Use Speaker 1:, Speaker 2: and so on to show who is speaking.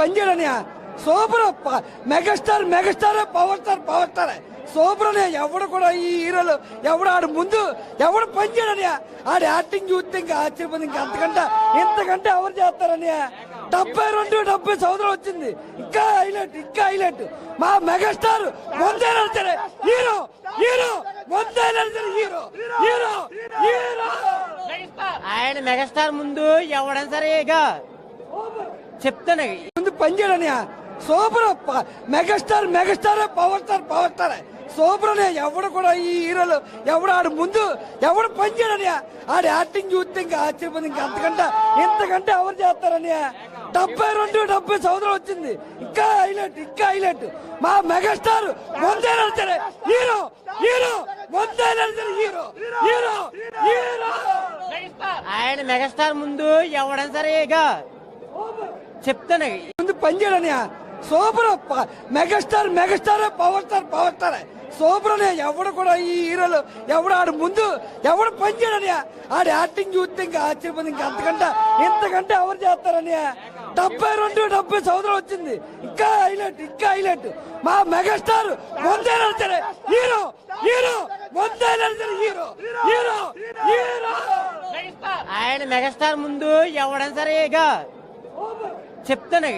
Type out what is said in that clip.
Speaker 1: పని చేయడని super megastar megastar power star super అని ఎవడు కూడా ఈ హీరోలు ఎవడు ఆడు ముందు ఎవడు పని చేయడని ఆడి యాక్టింగ్ చూస్తే ఇంకా ఆశ్చర్యపోతుంది. ఇంకా ఇంతకంటే ఎవరు చేస్తారని 72-70 సంవత్సరాలు వచ్చింది. ఇంకా హైలైట్ మా మెగాస్టార్ ముందేనా సరే హీరో ముందేనా సరే హీరో
Speaker 2: ఆయన మెగాస్టార్ ముందు ఎవడైనా సరే ఇక చెప్తాను
Speaker 1: ముందు పని చేయడని super megastar power star super అని ఎవడు కూడా ఈ హీరోలు ఎవడు ఆడు ముందు ఎవడు పని చేయడని ఆడి యాక్టింగ్ చూస్తే ఇంకా ఆశ్చర్యపోతుంది. ఇంకా ఇంతకంటే ఎవరు చేస్తారని 72-70 సంవత్సరాలు వచ్చింది. ఇంకా హైలైట్ మా మెగాస్టార్ ముందేనా సరే హీరో ముందేనా సరే హీరో
Speaker 2: ఆయన మెగాస్టార్ ముందు ఎవడైనా సరే ఇక చెప్తాను
Speaker 1: ముందు పని చేయడని super megastar power star super అని ఎవడు కూడా ఈ హీరోలు ఎవడు ఆడు ముందు ఎవడు పని చేయడని ఆడి యాక్టింగ్ చూస్తే ఇంకా ఆశ్చర్యపోతుంది. ఇంకా ఇంతకంటే ఎవరు చేస్తారని 72-70 సంవత్సరాలు వచ్చింది. ఇంకా హైలైట్ మా మెగాస్టార్ ముందేనా సరే హీరో ముందేనా సరే హీరో
Speaker 2: ఆయన మెగాస్టార్ ముందు ఎవడైనా సరే ఇక చెప్తాను